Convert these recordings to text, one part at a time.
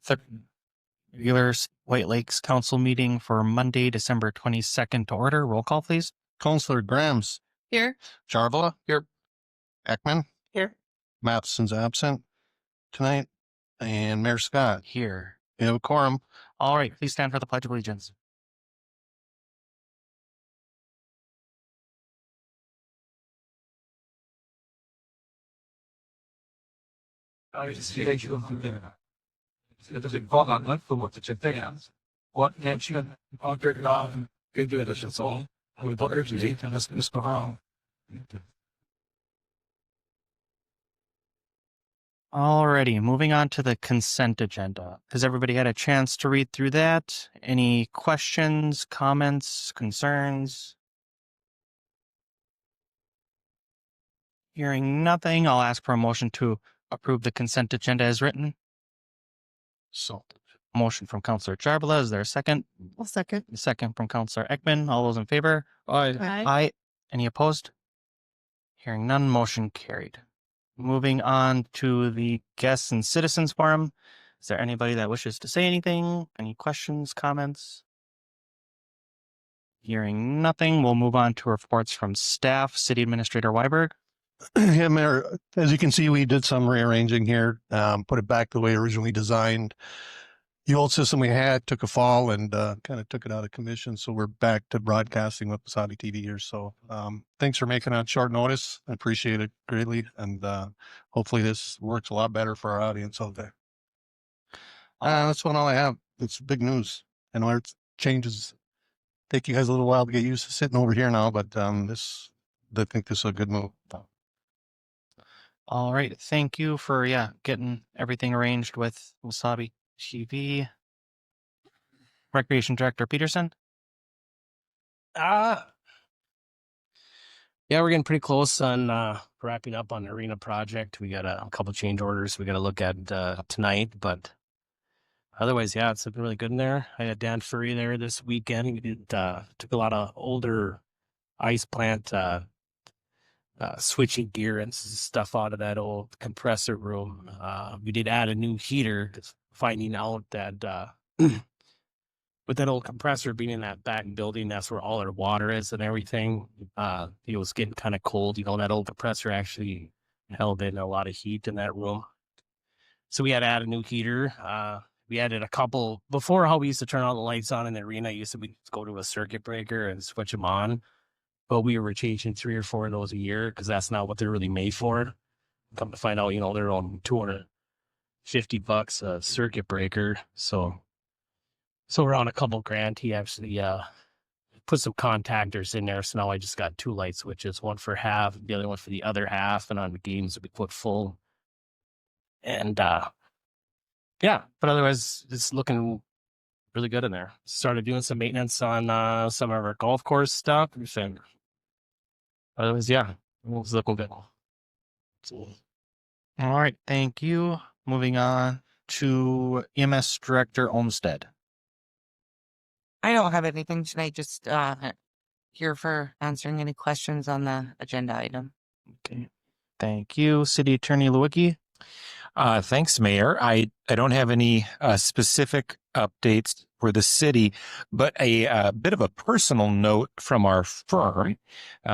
the regular White Lakes Council meeting for Monday, December 22nd to order. Roll call, please. Counselor Grams. Here. Jarvala. Here. Ekman. Here. Matheson's absent tonight. And Mayor Scott. Here. We have a quorum. All right, please stand for the Pledge of Allegiance. Alrighty, moving on to the consent agenda. Has everybody had a chance to read through that? Any questions, comments, concerns? Hearing nothing, I'll ask for a motion to approve the consent agenda as written. So, Motion from Counselor Jarvala. Is there a second? I'll second. A second from Counselor Ekman. All those in favor? aye. Aye. Any opposed? Hearing none, motion carried. Moving on to the guests and citizens forum. Is there anybody that wishes to say anything? Any questions, comments? Hearing nothing, we'll move on to reports from staff. City Administrator Weiberg. Yeah, Mayor, as you can see, we did some rearranging here, put it back the way originally designed. The old system we had took a fall and kind of took it out of commission. So we're back to broadcasting with Wasabi TV here. So thanks for making it on short notice. I appreciate it greatly. And hopefully this works a lot better for our audience out there. That's all I have. It's big news. I know it changes. Take you guys a little while to get used to sitting over here now, but I think this is a good move. All right. Thank you for, getting everything arranged with Wasabi TV. Recreation Director Peterson. Yeah, we're getting pretty close on wrapping up on the arena project. We got a couple change orders we got to look at tonight, but otherwise, yeah, it's looking really good in there. I had Dan Furry there this weekend. We did took a lot of older ice plant switching gear and stuff out of that old compressor room. We did add a new heater, finding out that with that old compressor being in that back building, that's where all our water is and everything. It was getting kind of cold. That old compressor actually held in a lot of heat in that room. So we had to add a new heater. We added a couple, before how we used to turn all the lights on in the arena, we'd go to a circuit breaker and switch them on. But we were changing 3 or 4 of those a year because that's not what they're really made for. Come to find out, they're on $250 a circuit breaker. So around a couple grand, he actually put some contactors in there. So now I just got 2 light switches, one for half, the other one for the other half. And on the games, we put full. And but otherwise, it's looking really good in there. Started doing some maintenance on some of our golf course stuff. And otherwise, it was looking good. All right. Thank you. Moving on to EMS Director Olmsted. I don't have anything tonight, just here for answering any questions on the agenda item. Okay. Thank you. City Attorney Lewicki. Thanks, Mayor. I don't have any specific updates for the city, but a bit of a personal note from our firm.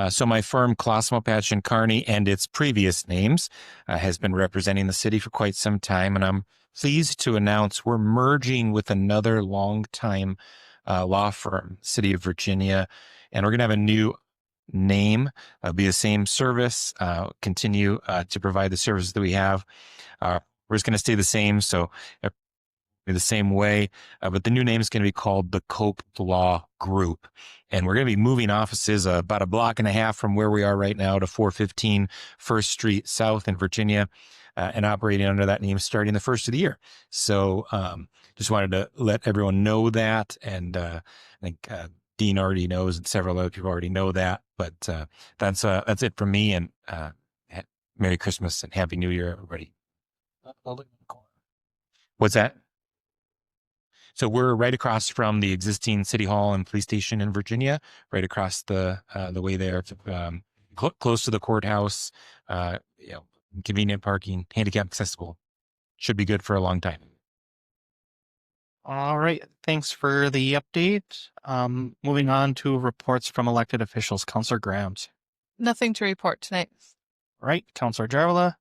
So my firm, Colosimo Patch and Carney, and its previous names, has been representing the city for quite some time, and I'm pleased to announce we're merging with another longtime law firm, City of Virginia, and we're going to have a new name, be the same service, continue to provide the services that we have. We're just going to stay the same, so the same way, but the new name is going to be called the Cope Law Group, and we're going to be moving offices about a block and a half from where we are right now to 415 First Street South in Virginia, and operating under that name starting the first of the year. So just wanted to let everyone know that, and I think Dean already knows, and several other people already know that, but that's it from me, and Merry Christmas and Happy New Year, everybody. What's that? So we're right across from the existing City Hall and police station in Virginia, right across the way there, close to the courthouse, convenient parking, handicap accessible. Should be good for a long time. All right. Thanks for the update. Moving on to reports from elected officials. Counselor Grams. Nothing to report tonight. Right. Counselor Jarvala.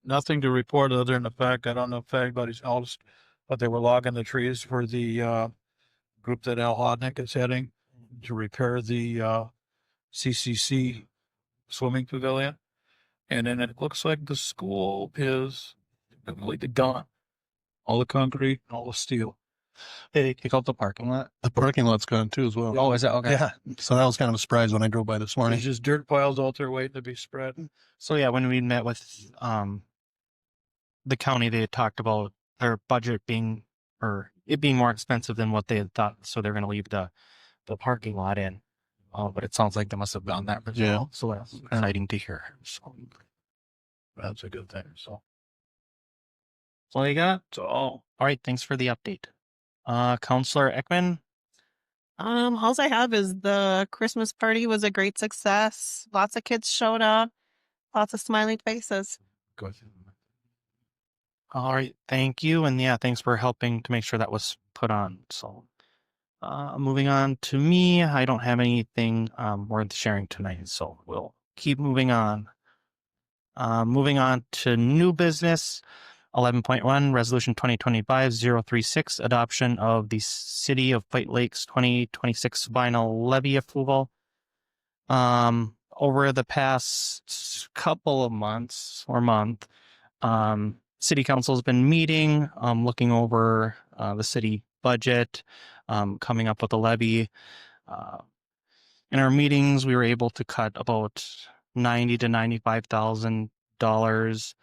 Nothing to report other than the fact, I don't know if anybody's noticed, but they were logging the trees for the group that Al Hodnick is heading to repair the CCC swimming pavilion. And then it looks like the school is completely gone. All the concrete, all the steel. They take out the parking lot. The parking lot's gone too as well. Oh, is it? Okay. Yeah. So that was kind of a surprise when I drove by this morning. There's just dirt piles out there waiting to be spread. So yeah, when we met with the county, they had talked about their budget being, or it being more expensive than what they had thought. So they're going to leave the parking lot in. But it sounds like they must have done that. As Yeah. well. So that's exciting to hear. So That's a good thing. So, that's all you got. all. All right. Thanks for the update. Counselor Ekman. All I have is the Christmas party was a great success. Lots of kids showed up. Lots of smiling faces. Good. All right. Thank you. And yeah, thanks for helping to make sure that was put on. So, moving on to me, I don't have anything worth sharing tonight. So we'll keep moving on. Moving on to new business. 11.1 Resolution 2025-036 adoption of the City of White Lakes 2026 final levy approval. Over the past couple of months or month, City Council has been meeting, looking over the city budget, coming up with a levy. In our meetings, we were able to cut about $90,000 to $95,000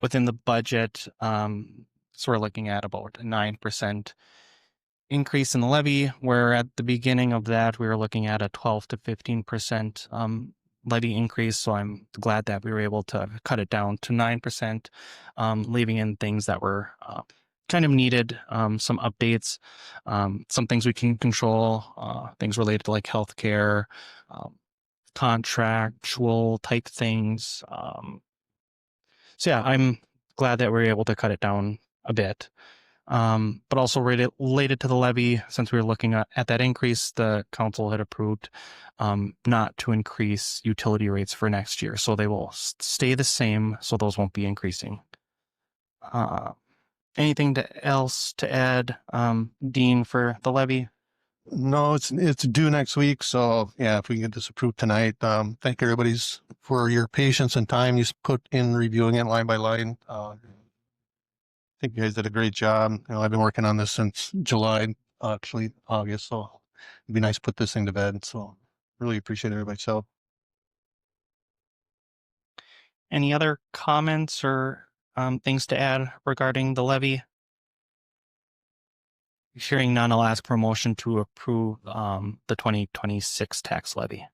within the budget. So we're looking at about a 9% increase in the levy, where at the beginning of that, we were looking at a 12 to 15% levy increase. So I'm glad that we were able to cut it down to 9%, leaving in things that were kind of needed, some updates, some things we can control, things related to like healthcare, contractual type things. So yeah, I'm glad that we were able to cut it down a bit. But also related to the levy, since we were looking at that increase, the council had approved not to increase utility rates for next year. So they will stay the same. So those won't be increasing. Anything else to add, Dean, for the levy? No, it's due next week. So yeah, if we can get this approved tonight, thank everybody's for your patience and time you put in reviewing it line by line. I think you guys did a great job. You know, I've been working on this since July, actually August. So it'd be nice to put this thing to bed. So really appreciate everybody's help. Any other comments or things to add regarding the levy? Hearing none, I'll ask for a motion to approve the 2026 tax levy.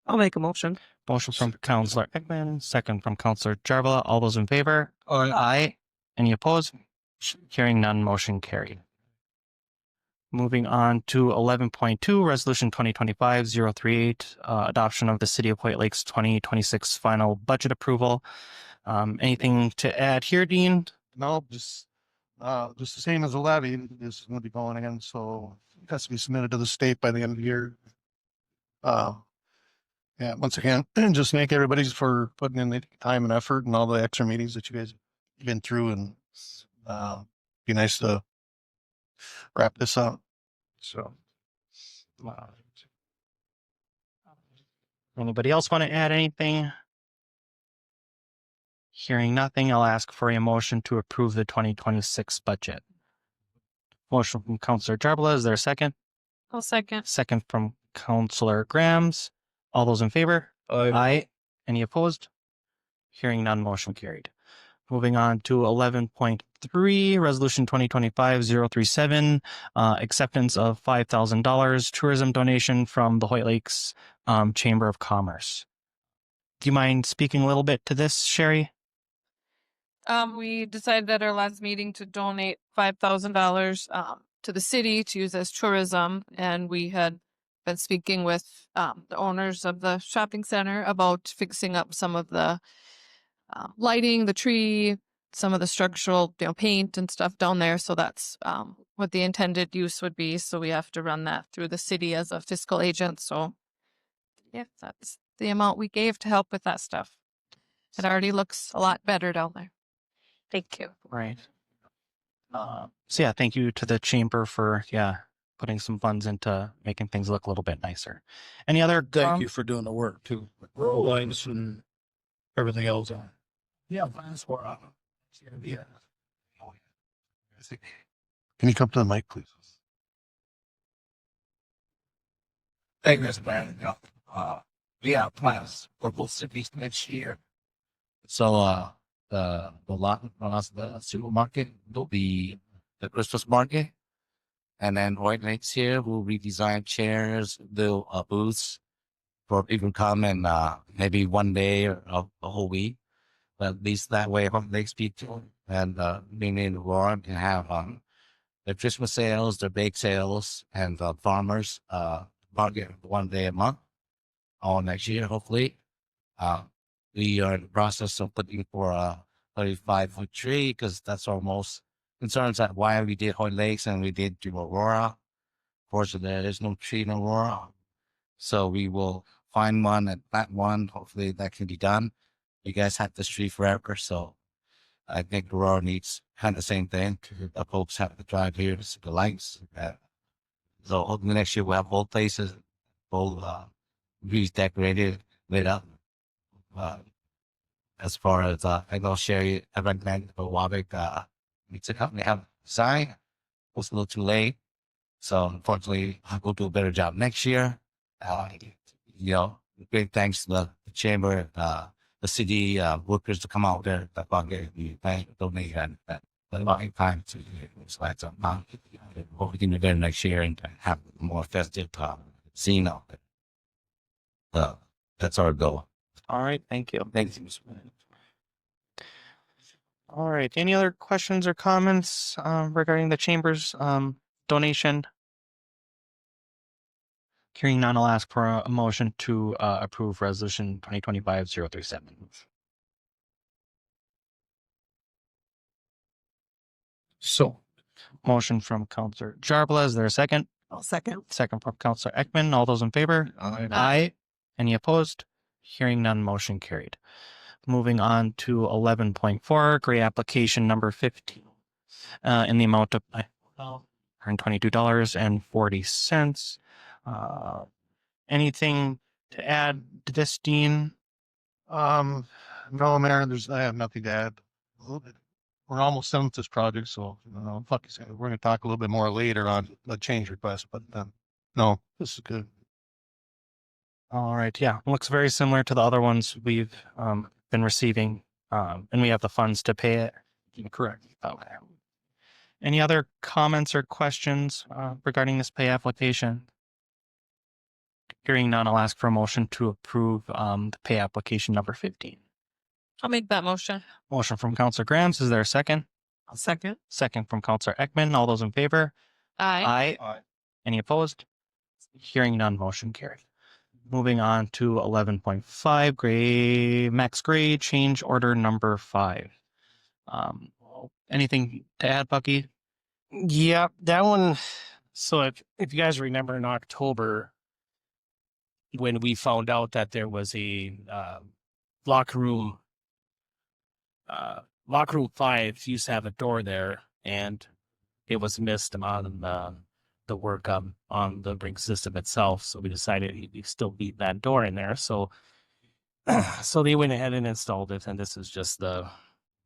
I'll make a motion. Motion from Councillor Ekman, second from Councillor Jarvala. All those in favor? Aye. Any opposed? Hearing none, motion carried. Moving on to 11.2, Resolution 2025-038, adoption of the City of White Lakes 2026 final budget approval. Anything to add here, Dean? No, just the same as the levy. This is going to be going in, so it has to be submitted to the state by the end of the year. Yeah, once again, just thank everybody for putting in the time and effort and all the extra meetings that you guys have been through, and be nice to wrap this up. So, Anybody else want to add anything? Hearing nothing, I'll ask for a motion to approve the 2026 budget. Motion from Councillor Jarvala. Is there a second? I'll second. Second from Councillor Grams. All those in favor? Aye. Any opposed? Hearing none, motion carried. Moving on to 11.3, Resolution 2025-037, acceptance of $5,000 tourism donation from the Hoyt Lakes Chamber of Commerce. Do you mind speaking a little bit to this, Sherry? We decided at our last meeting to donate $5,000 to the city to use as tourism, and we had been speaking with the owners of the shopping center about fixing up some of the lighting, the tree, some of the structural, paint and stuff down there. So that's what the intended use would be. So we have to run that through the city as a fiscal agent. So yeah, that's the amount we gave to help with that stuff. It already looks a lot better down there. Thank you. Right. So yeah, thank you to the chamber for putting some funds into making things look a little bit nicer. Any other? Thank you for doing the work too. Roll lines and everything else. Yeah, plans for yeah. Can you come to the mic, please? Thank you, Mr. Brandon. We have plans for both cities next year. So, the lot across the supermarket will be the Christmas market. And then Hoyt next year we'll redesign chairs, do booths for people to come and maybe one day or a whole week. But at least that way, from next people and being in the world can have the Christmas sales, the bake sales, and the farmers market one day a month. All next year, hopefully. We are in the process of looking for a 35-foot tree because that's our most concerns at why we did Hoyt Lakes and we did do Aurora. Fortunately, there is no tree in Aurora. So we will find one and plant one. Hopefully that can be done. You guys had this tree forever, so I think Aurora needs kind of the same thing. The folks have to drive here to see the lights. So hopefully next year we'll have both places, both redecorated, lit up. As far as I know, Sherry, I recommend for Wabic Pizza Company have sign. It was a little too late, so unfortunately, we'll do a better job next year. Great thanks to the chamber, the city workers to come out there. That bucket, we donate and a lot of time to select some. Hope we can do better next year and have a more festive scene out there. That's our goal. All right, thank you. Thank you, Mr. President. All right, any other questions or comments regarding the chamber's donation? Hearing none, I'll ask for a motion to approve resolution 2025-037. So, Motion from Councilor Jarbala. Is there a second? I'll second. Second from Councilor Ekman. All those in favor? Aye. Any opposed? Hearing none, motion carried. Moving on to 11.4, gray application number 15, in the amount of $122.40. Anything to add to this, Dean? No, Mayor, I have nothing to add. We're almost done with this project, so we're going to talk a little bit more later on the change request, but no, this is good. All right. Yeah. Looks very similar to the other ones we've been receiving, and we have the funds to pay it. Correct. Okay. Any other comments or questions regarding this pay application? Hearing none, I'll ask for a motion to approve the pay application number 15. I'll make that motion. Motion from Councilor Grams. Is there a second? I'll second. Second from Councilor Ekman. All those in favor? Aye. Aye. Any opposed? Hearing none, motion carried. Moving on to 11.5, max gray change order number 5. Anything to add, Bucky? Yeah, that one. So if you guys remember in October, when we found out that there was a locker room 5 used to have a door there, and it was missed on the work on the ring system itself. So we decided we still need that door in there. So they went ahead and installed it, and this is just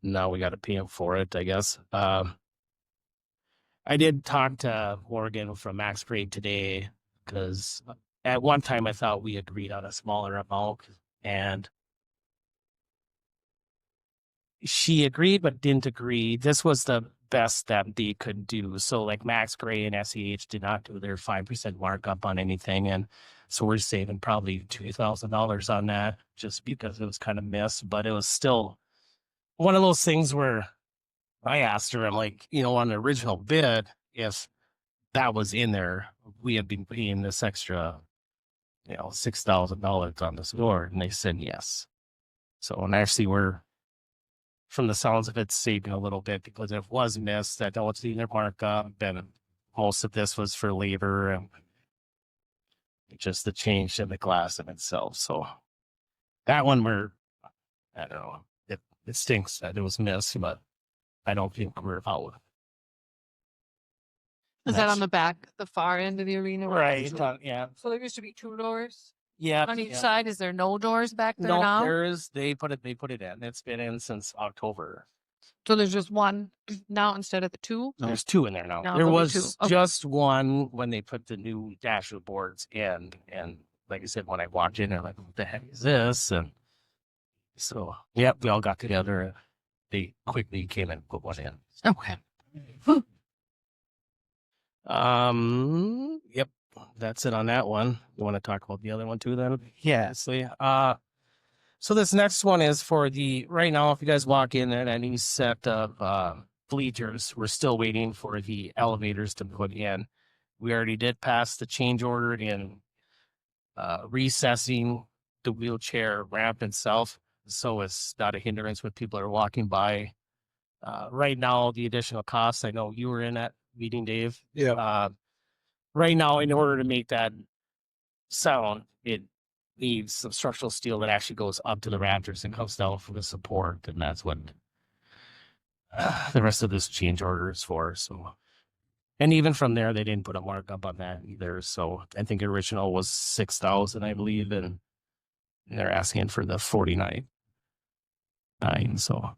now we got to pay them for it, I guess. I did talk to Morgan from Max Grade today because at one time I thought we agreed on a smaller amount, and she agreed but didn't agree. This was the best that they could do. So like Max Gray and SEH did not do their 5% markup on anything, and so we're saving probably $2,000 on that just because it was kind of missed. But it was still one of those things where I asked her, I'm like, on the original bid, if that was in there, we had been paying this extra, $6,000 on this door, and they said yes. So, and actually we're from the sounds of it, saving a little bit because it was missed. I know it's either markup, and most of this was for labor and just the change in the glass in itself. So that one, I don't know, it stinks that it was missed, but I don't think we're out. Is that on the back, the far end of the arena? Right. Yeah. So there used to be 2 doors Yeah. on each yeah. side. Is there no doors back there No, now? there is. They put it in. It's been in since October. So there's just one now instead of the 2? There's 2 in there now. Now There there'll be was 2. Okay. just one when they put the new dasher boards in, and like I said, when I walked in, they're like, "What the heck is this?" And so, yep, we all got together. And they quickly came and put one in. Okay. Yep, that's it on that one. You want to talk about the other one too, then? Yes. So this next one is for right now, if you guys walk in at any set of bleachers, we're still waiting for the elevators to put in. We already did pass the change order in recessing the wheelchair ramp itself, so it's not a hindrance when people are walking by. Right now, the additional costs, I know you were in that meeting, Dave. Yeah. Right now, in order to make that sound, it needs some structural steel that actually goes up to the rafters and comes down for the support, and that's what the rest of this change order is for. So, and even from there, they didn't put a markup on that either. So I think original was 6,000, I believe, and they're asking for the 49. So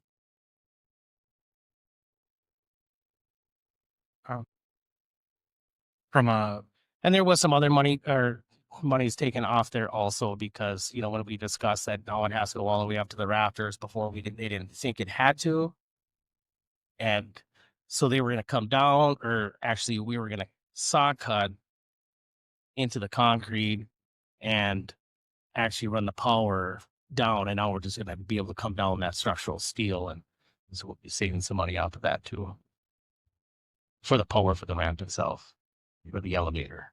From a and there was some other money or money's taken off there also because when we discussed that now it has to go all the way up to the rafters before they didn't think it had to, and so they were going to come down, or actually we were going to saw cut into the concrete and actually run the power down, and now we're just going to be able to come down that structural steel, and so we'll be saving some money out of that too for the power for the ramp itself, for the elevator.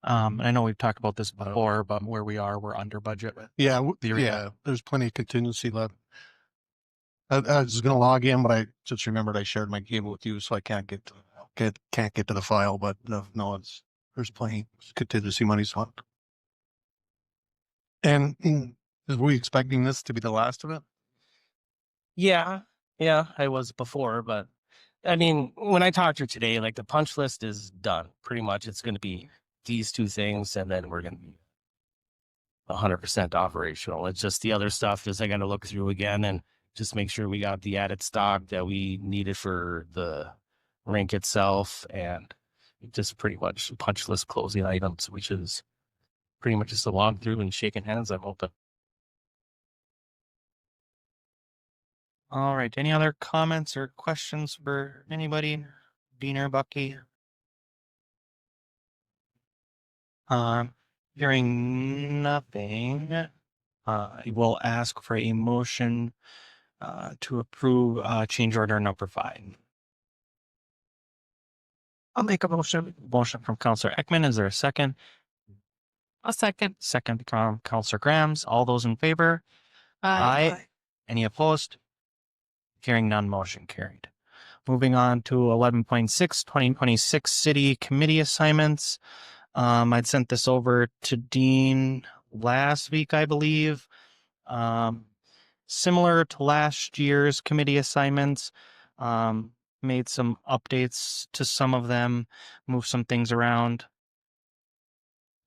I know we've talked about this before, but where we are, we're under budget. Yeah, The arena. yeah. There's plenty of contingency left. I was going to log in, but I just remembered I shared my cable with you, so I can't get to the file. But no, there's plenty of contingency money's left. And are we expecting this to be the last of it? Yeah, I was before, but I mean, when I talked to her today, like the punch list is done. Pretty much it's going to be these 2 things, and then we're going to be 100% operational. It's just the other stuff is I got to look through again and just make sure we got the added stock that we needed for the rink itself, and just pretty much punch list closing items, which is pretty much just a walkthrough and shaking hands. I'm hoping. All right. Any other comments or questions for anybody? Dean or Bucky? Hearing nothing, I will ask for a motion to approve change order number 5. I'll make a motion. Motion from Councillor Ekman. Is there a second? A second. Second from Councillor Grams. All those in favor? Aye. Any opposed? Hearing none, motion carried. Moving on to 11.6, 2026 city committee assignments. I'd sent this over to Dean last week, I believe. Similar to last year's committee assignments, made some updates to some of them, moved some things around.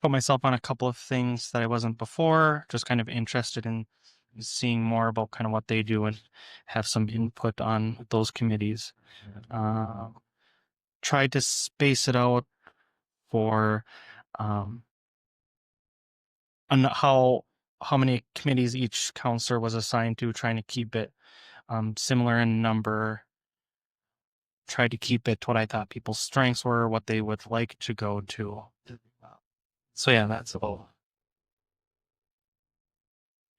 Put myself on a couple of things that I wasn't before, just kind of interested in seeing more about kind of what they do and have some input on those committees. Tried to space it out for and how many committees each counselor was assigned to, trying to keep it similar in number. Tried to keep it to what I thought people's strengths were, what they would like to go to. So yeah, that's all.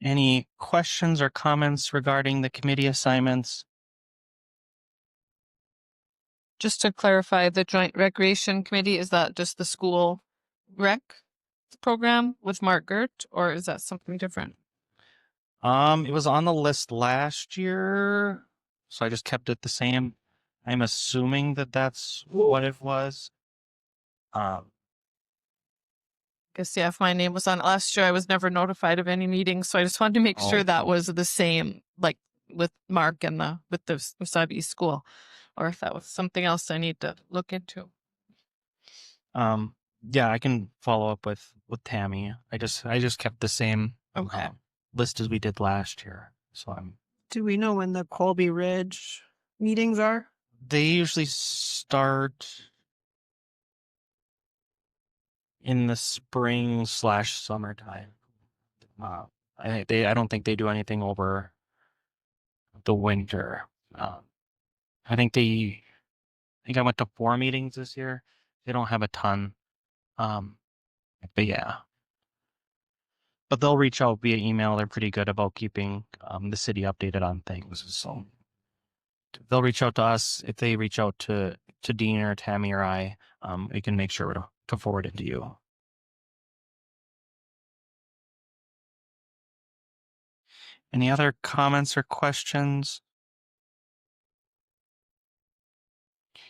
Any questions or comments regarding the committee assignments? Just to clarify, the Joint Recreation Committee, is that just the school rec program with Mark Gert, or is that something different? It was on the list last year, so I just kept it the same. I'm assuming that that's what it was. Guess yeah, if my name was on it last year, I was never notified of any meetings, so I just wanted to make sure that was the same, like with Mark and with the Wasabi school, or if that was something else I need to look into. Yeah, I can follow up with Tammy. I just kept the same Okay. list as we did last year. So Do we know when the Colby Ridge meetings are? they usually start in the spring/summertime. I don't think they do anything over the winter. I think I went to 4 meetings this year. They don't have a ton. But yeah. But they'll reach out via email. They're pretty good about keeping the city updated on things. So they'll reach out to us. If they reach out to Dean or Tammy or I, we can make sure to forward it to you. Any other comments or questions?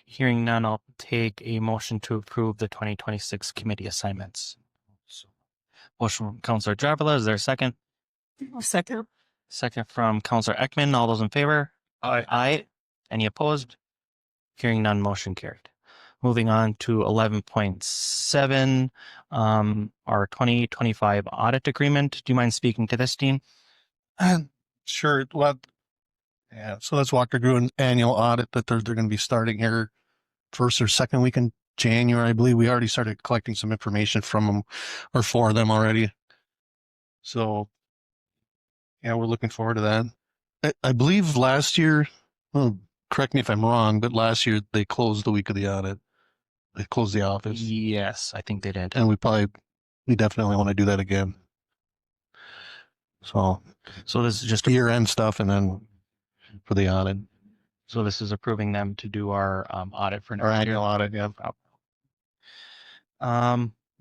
Hearing none, I'll take a motion to approve the 2026 committee assignments. Motion from Councilor Jarvila. Is there a second? Second. Second from Councilor Ekman. All those in favor? Aye. Aye. Any opposed? Hearing none, motion carried. Moving on to 11.7, our 2025 audit agreement. Do you mind speaking to this, Dean? Sure. Well, yeah. So let's walk through an annual audit that they're going to be starting here first or second week in January. I believe we already started collecting some information from them or for them already. So yeah, we're looking forward to that. I believe last year, well, correct me if I'm wrong, but last year they closed the week of the audit. They closed the office. Yes, I think they did. And we definitely want to do that again. So this is just year end stuff and then for the audit. So this is approving them to do our audit for Our next year. annual audit, yeah.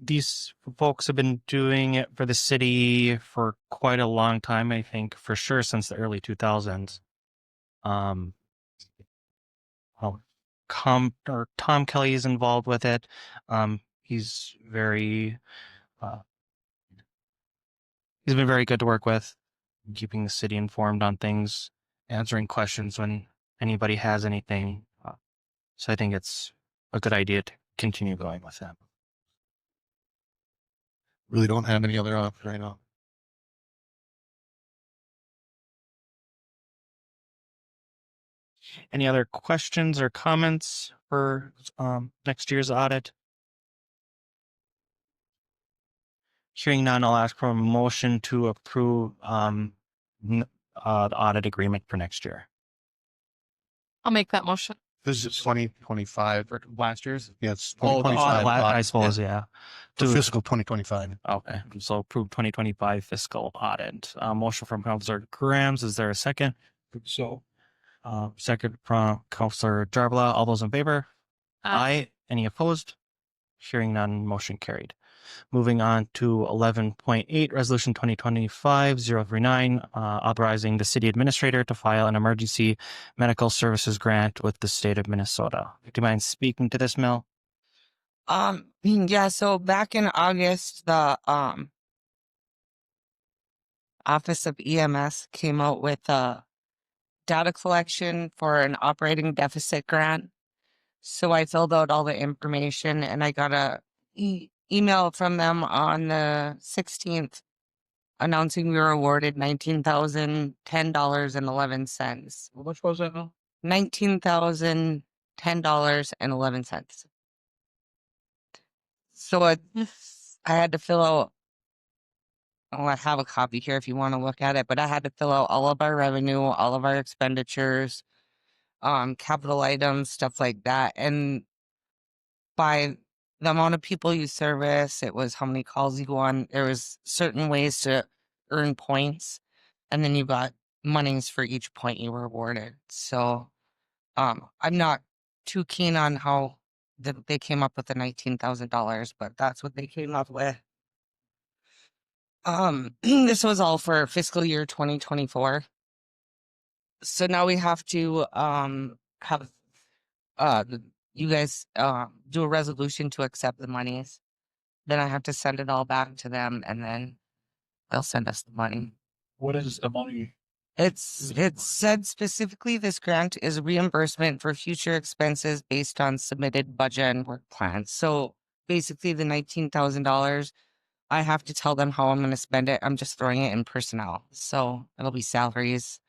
These folks have been doing it for the city for quite a long time, I think, for sure since the early 2000s. Tom Kelly is involved with it. He's been very good to work with, keeping the city informed on things, answering questions when anybody has anything. So I think it's a good idea to continue going with them. Really don't have any other options right now. Any other questions or comments for next year's audit? Hearing none, I'll ask for a motion to approve the audit agreement for next year. I'll make that motion. This is 2025 For last year's? Yes, Oh, 2025. I suppose, yeah. For fiscal 2025. Okay, so approve 2025 fiscal audit. Motion from Councilor Grams. Is there a second? So Second from Councilor Jarvila. All those in favor? Aye. Any opposed? Hearing none, motion carried. Moving on to 11.8, Resolution 2025-039, authorizing the city administrator to file an emergency medical services grant with the state of Minnesota. Do you mind speaking to this, Mel? Yeah, so back in August, the Office of EMS came out with a data collection for an operating deficit grant. So I filled out all the information and I got a email from them on the 16th announcing we were awarded $19,010.11. how much was that now? $19,010.11. So I had to fill out, I have a copy here if you want to look at it, but I had to fill out all of our revenue, all of our expenditures, capital items, stuff like that. And by the amount of people you service, it was how many calls you go on. There was certain ways to earn points, and then you got monies for each point you were awarded. So I'm not too keen on how they came up with the $19,000, but that's what they came up with. This was all for fiscal year 2024. So now we have to have you guys do a resolution to accept the monies. Then I have to send it all back to them, and then they'll send us the money. What is the money? It said specifically this grant is reimbursement for future expenses based on submitted budget and work plans. So basically, the $19,000, I have to tell them how I'm going to spend it. I'm just throwing it in personnel, so it'll be salaries,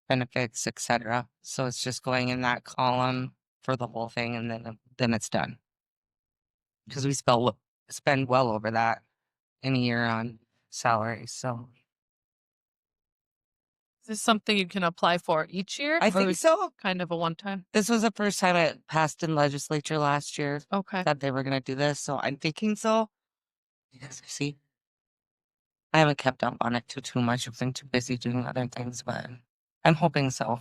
benefits, etc. So it's just going in that column for the whole thing, and then it's done. Because we spend well over that in a year on salaries. So Is this something you can apply for each year? I or think so. Kind of a one time. This was the first time it passed in legislature last year Okay. that they were going to do this. So I'm thinking so. Yes, see, I haven't kept up on it too much. I've been too busy doing other things, but I'm hoping so.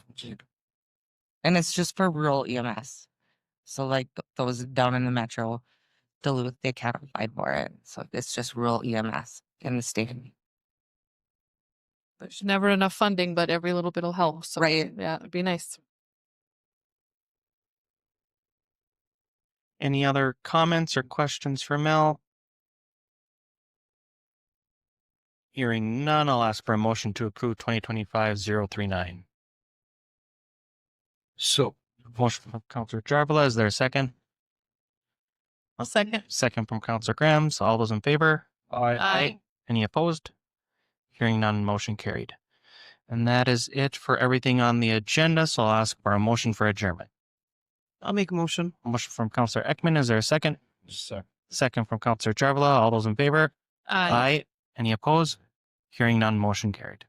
And it's just for rural EMS. So like those down in the metro, Duluth, they can't apply for it. So it's just rural EMS in the state. There's never enough funding, but every little bit will help. So Right. yeah, it'd be nice. Any other comments or questions for Mel? Hearing none, I'll ask for a motion to approve 2025-039. So, Motion from Councilor Jarvela. Is there a second? I'll second. Second from Councilor Graham. So all those in favor? Aye. Any opposed? Hearing none, motion carried. And that is it for everything on the agenda. So I'll ask for a motion for adjournment. I'll make a motion. Motion from Councilor Ekman. Is there a second? Second from Councilor Jarvela. All those in favor? Aye. Any opposed? Hearing none, motion carried.